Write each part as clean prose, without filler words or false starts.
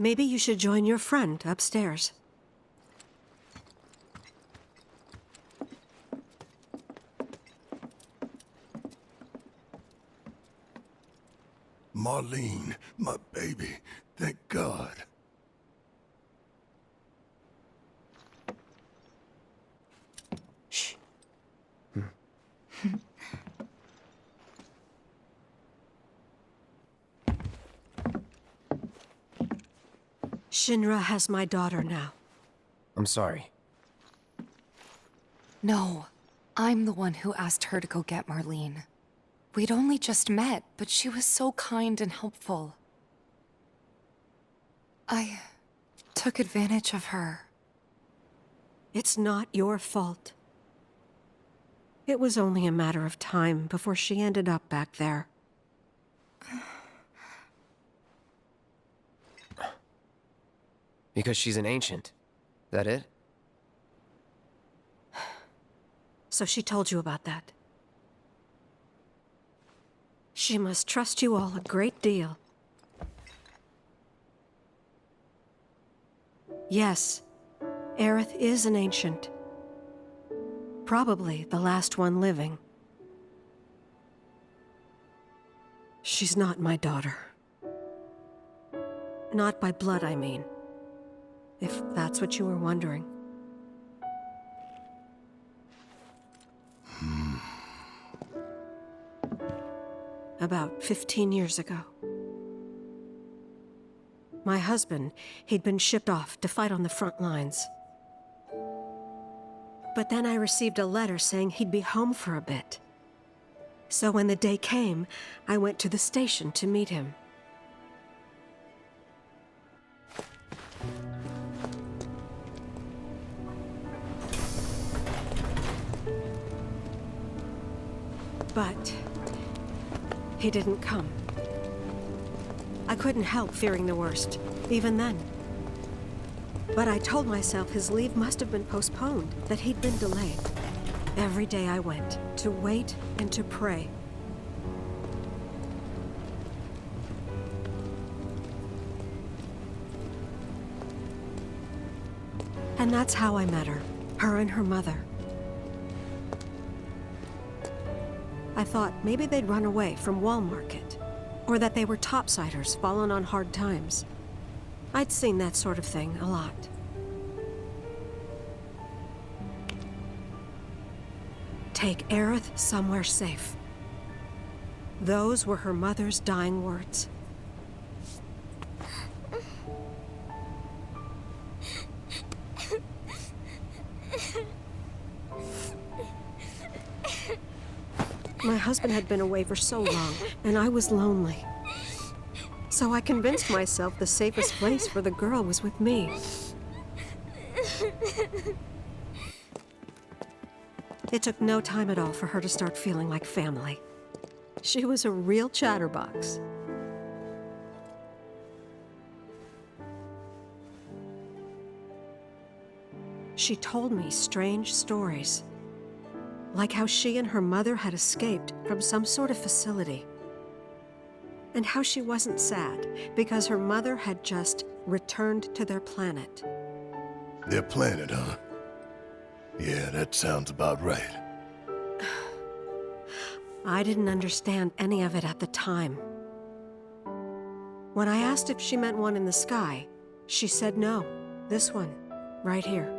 Maybe you should join your friend upstairs. Marlene, my baby. Thank God. Shh. Shinra has my daughter now. I'm sorry. No, I'm the one who asked her to go get Marlene. We'd only just met, but she was so kind and helpful. I took advantage of her. It's not your fault. It was only a matter of time before she ended up back there. Because she's an ancient. That it? So she told you about that. She must trust you all a great deal. Yes, Aerith is an ancient. Probably the last one living. She's not my daughter. Not by blood, I mean. If that's what you were wondering. About 15 years ago. My husband, he'd been shipped off to fight on the front lines. But then I received a letter saying he'd be home for a bit. So when the day came, I went to the station to meet him. But he didn't come. I couldn't help fearing the worst, even then. But I told myself his leave must have been postponed, that he'd been delayed. Every day I went, to wait and to pray. And that's how I met her and her mother. I thought maybe they'd run away from Wall Market, or that they were topsiders fallen on hard times. I'd seen that sort of thing a lot. Take Aerith somewhere safe. Those were her mother's dying words. My husband had been away for so long, and I was lonely. So I convinced myself the safest place for the girl was with me. It took no time at all for her to start feeling like family. She was a real chatterbox. She told me strange stories. Like how she and her mother had escaped from some sort of facility. And how she wasn't sad because her mother had just returned to their planet. Their planet, huh? Yeah, that sounds about right. I didn't understand any of it at the time. When I asked if she meant one in the sky, she said no. This one, right here.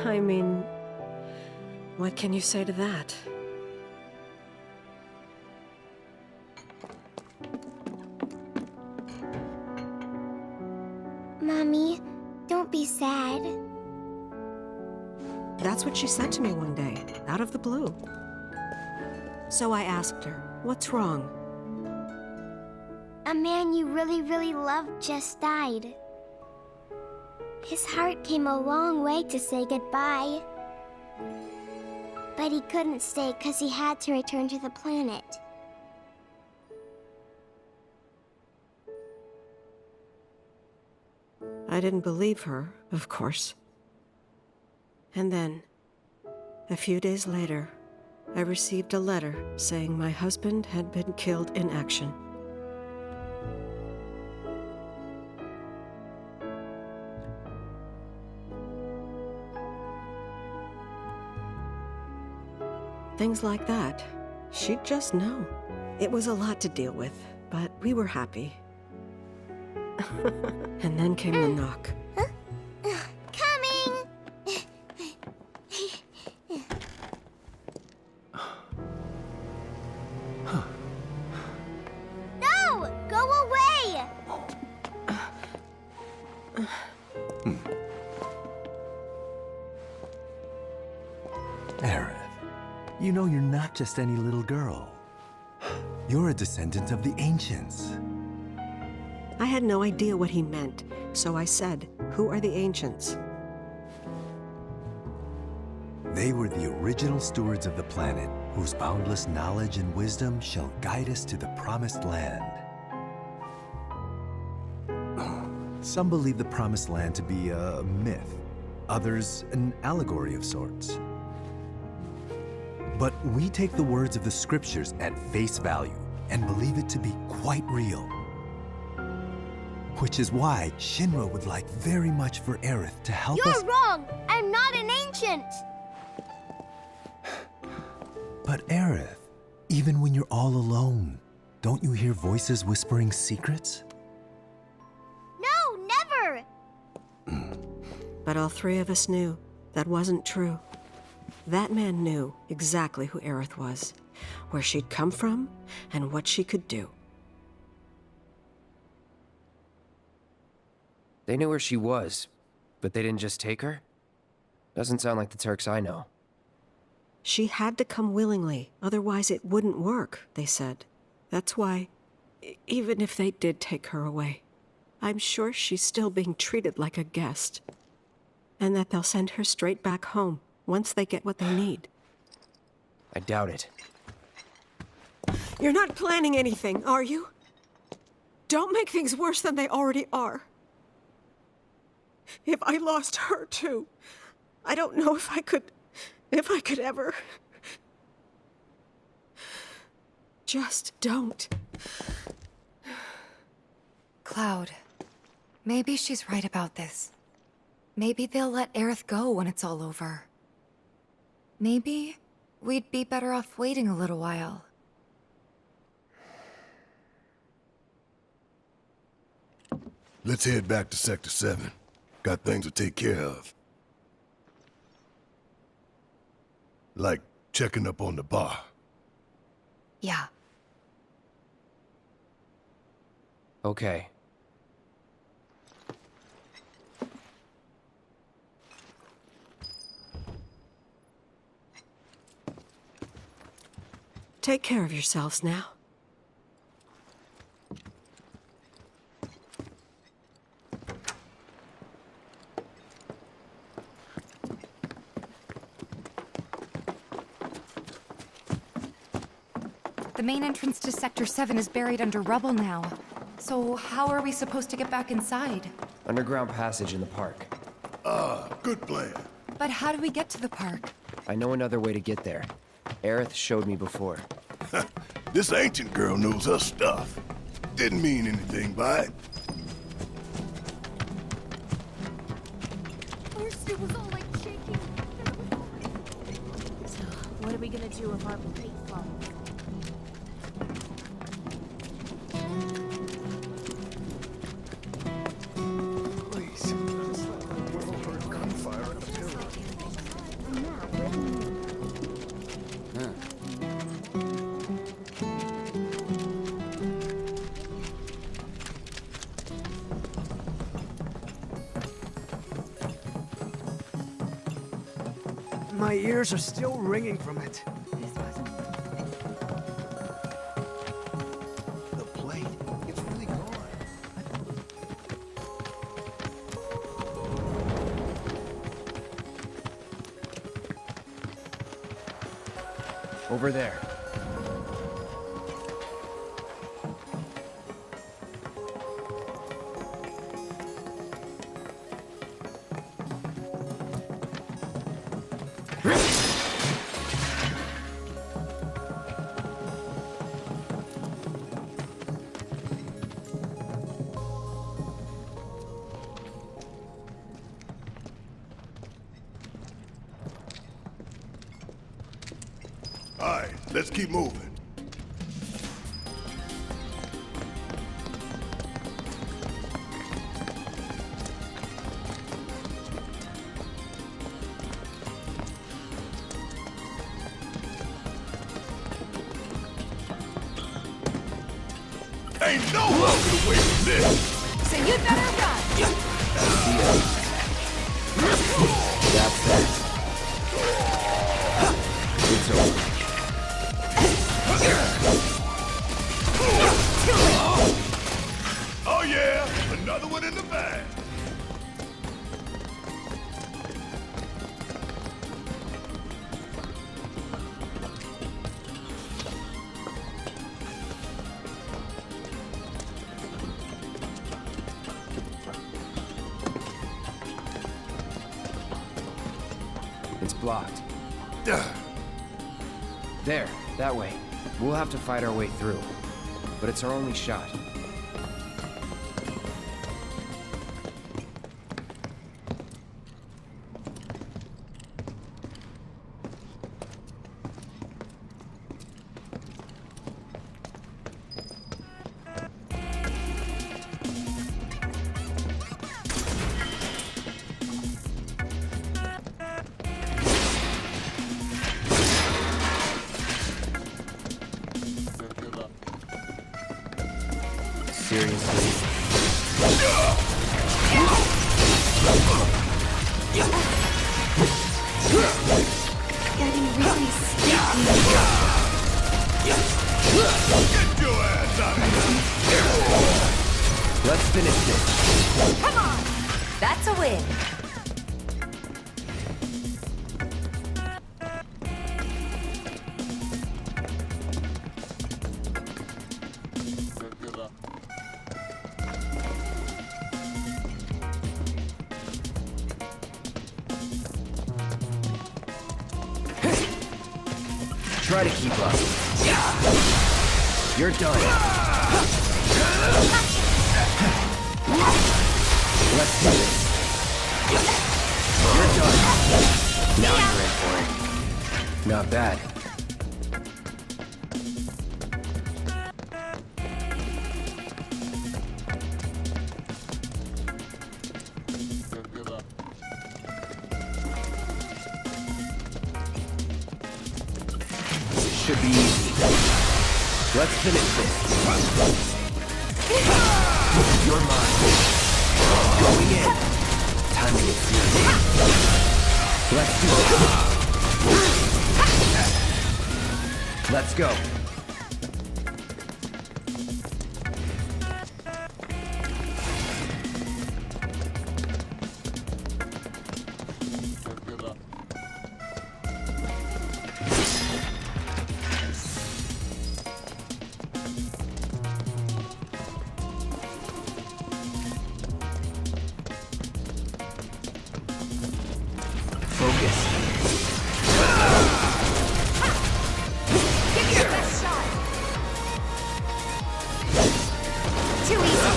I mean, what can you say to that? Mommy, don't be sad. That's what she said to me one day, out of the blue. So I asked her, what's wrong? A man you really, really loved just died. His heart came a long way to say goodbye. But he couldn't stay because he had to return to the planet. I didn't believe her, of course. And then, a few days later, I received a letter saying my husband had been killed in action. things like that. She'd just know. It was a lot to deal with, but we were happy. And then came the knock. Coming! No! Go away! Aerith, you know you're not just any little girl. You're a descendant of the ancients. I had no idea what he meant, so I said, "Who are the ancients?" They were the original stewards of the planet, whose boundless knowledge and wisdom shall guide us to the promised land. Some believe the promised land to be a myth, others an allegory of sorts. But we take the words of the scriptures at face value and believe it to be quite real. Which is why Shinra would like very much for Aerith to help us— You're wrong! I'm not an ancient! But Aerith, even when you're all alone, don't you hear voices whispering secrets? No, never! But all three of us knew that wasn't true. That man knew exactly who Aerith was, where she'd come from, and what she could do. They knew where she was, but they didn't just take her? Doesn't sound like the Turks I know. She had to come willingly, otherwise it wouldn't work, they said. That's why, even if they did take her away, I'm sure she's still being treated like a guest. And that they'll send her straight back home once they get what they need. I doubt it. You're not planning anything, are you? Don't make things worse than they already are. If I lost her too, I don't know if I could ever. Just don't. Cloud, maybe she's right about this. Maybe they'll let Aerith go when it's all over. Maybe we'd be better off waiting a little while. Let's head back to Sector 7. Got things to take care of. Like checking up on the bar. Yeah. Okay. Take care of yourselves now. The main entrance to Sector 7 is buried under rubble now. So how are we supposed to get back inside? Underground passage in the park. Good plan. But how do we get to the park? I know another way to get there. Aerith showed me before. This ancient girl knows her stuff. Didn't mean anything by it. First it was all like shaking. So, what are we gonna do if our plate falls? Please. Gunfire at the pillar. My ears are still ringing from it. The plate, it's really gone. Over there. let's keep moving. Ain't no walking away from this! So you'd better run! That's that. It's over. Oh yeah, another one in the bag. It's blocked. There, that way. We'll have to fight our way through. But it's our only shot. Seriously. Getting really sticky. Get your ass out of here! Let's finish this. Come on! That's a win. Try to keep up. You're done. Let's do this. You're done. Now you're in for it. Not bad. Should be easy. Let's finish this. You're mine. Going in. Time to get serious. Let's do it. Let's go. Focus. Give it your best shot. Too easy.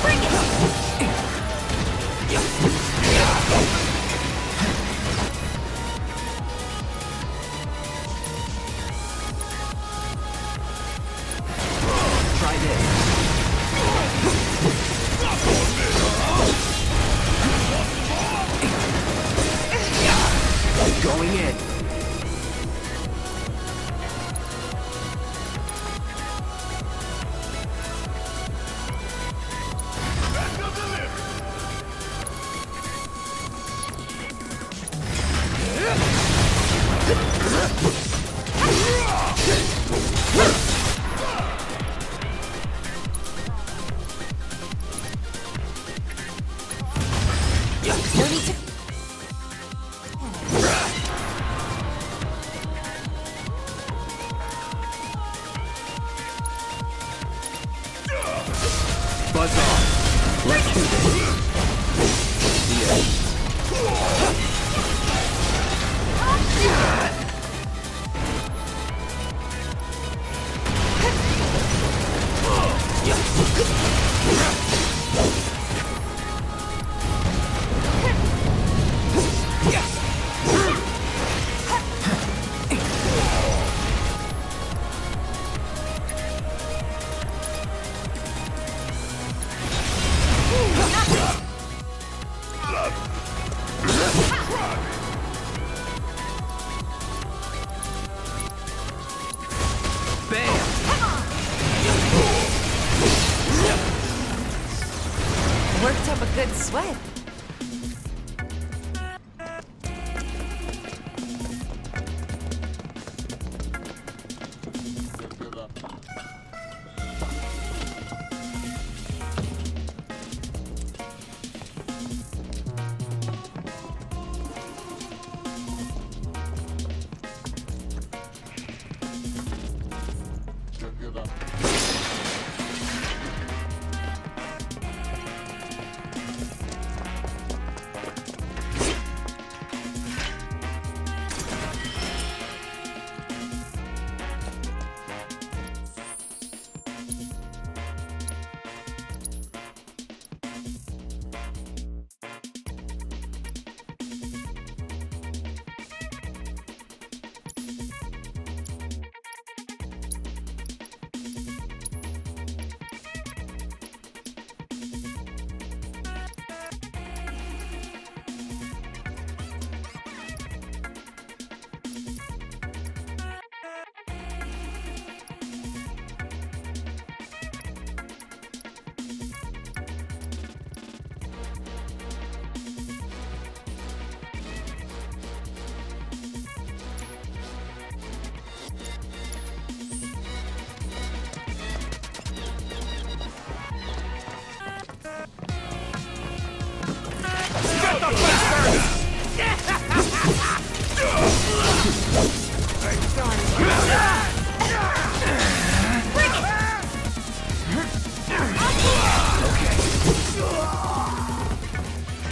Bring it. Try this. Going in. No need to... sweat.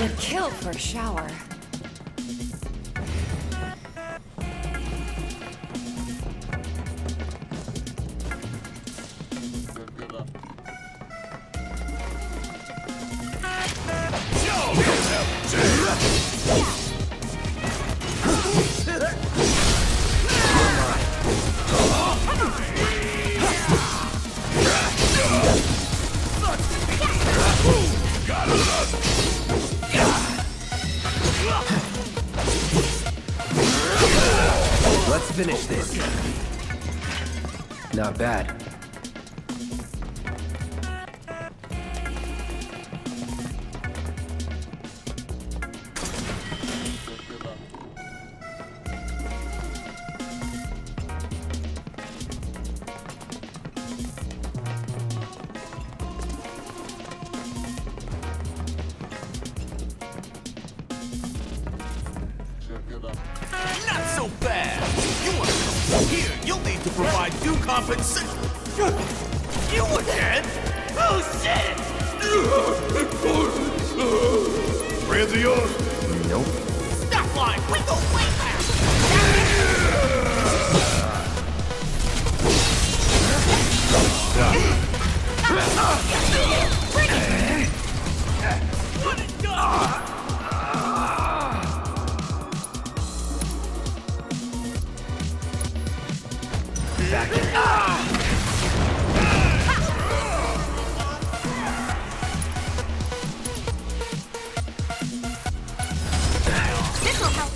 Would kill for a shower. Let's finish this. Not bad. Not so bad! You want to come here, you'll need to provide due compensation. You again? Oh shit! Friends of yours? Nope. Stop lying! We go way back! This will help.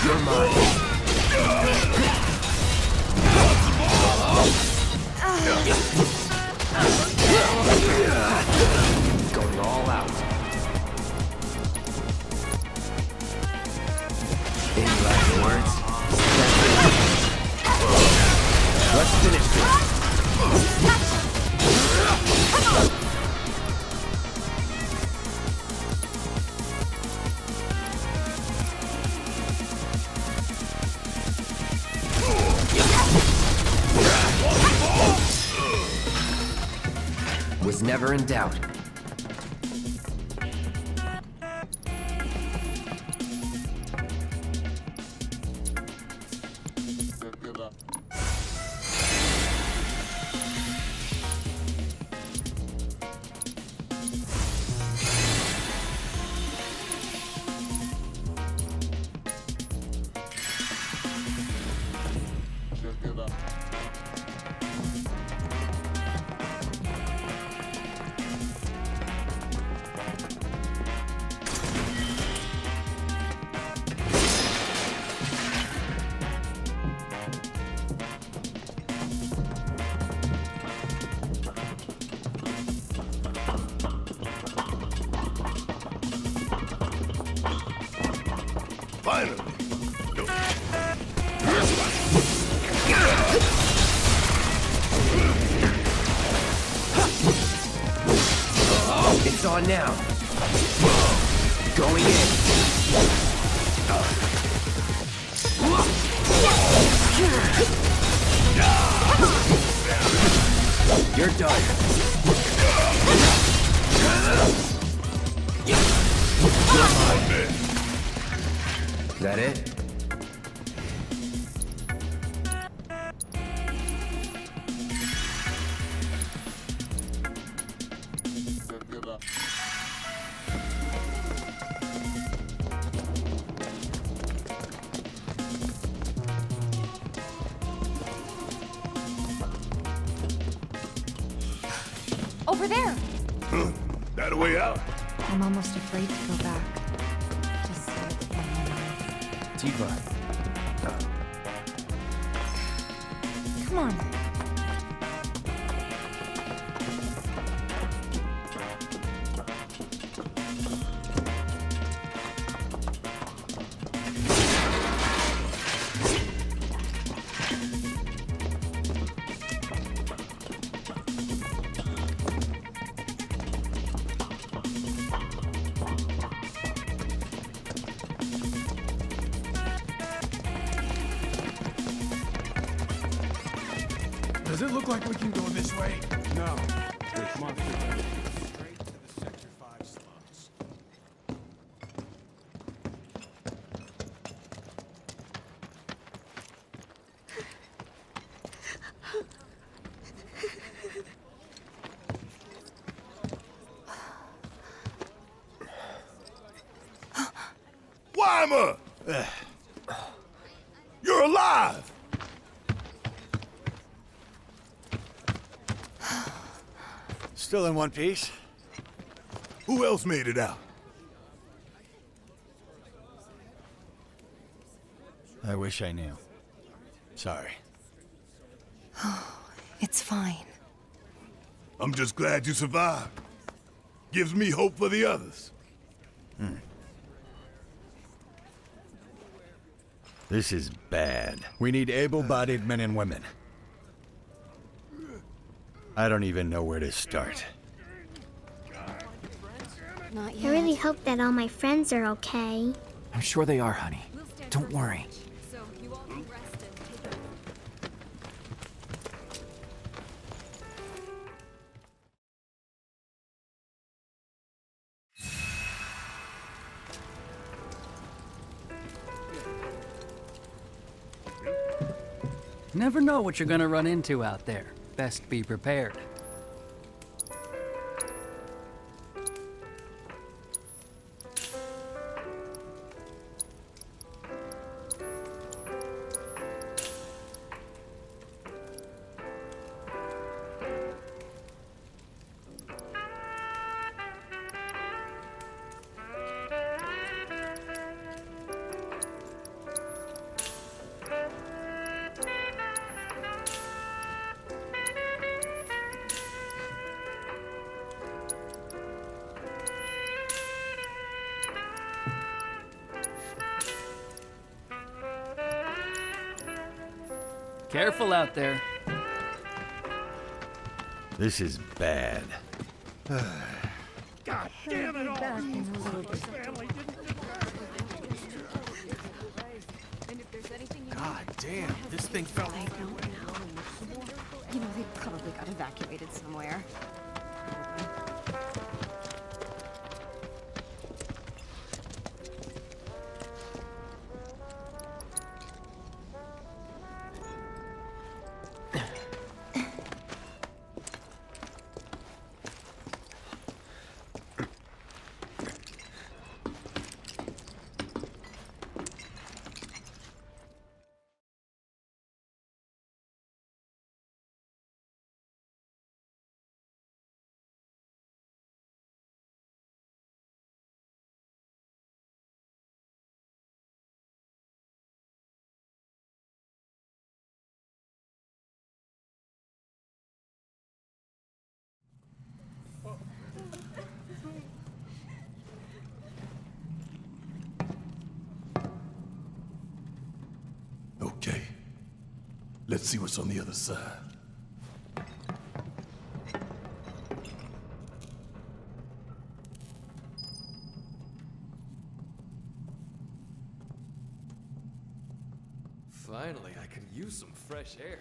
You're mine. Going all out. Any last words? Let's finish this. Was never in doubt. Finally. No. It's on now. Going in. You're done. Is that it? Over there! That a way out? I'm almost afraid to go back. Just like my memories. Tifa. Come on. Does it look like we can go this way? No. There's monsters straight to the Sector 5 slums. Weimer! You're alive! Still in one piece? Who else made it out? I wish I knew. Sorry. It's fine. I'm just glad you survived. Gives me hope for the others. This is bad. We need able-bodied men and women. I don't even know where to start. Not I yet. really hope that all my friends are okay. I'm sure they are, honey. Don't worry. So you all can rest and take a Never know what you're gonna run into out there. Best be prepared. Careful out there. This is bad. God damn it all! Family didn't God damn, this thing fell I don't know. You know, they probably got evacuated somewhere. Let's see what's on the other side. Finally, I could use some fresh air.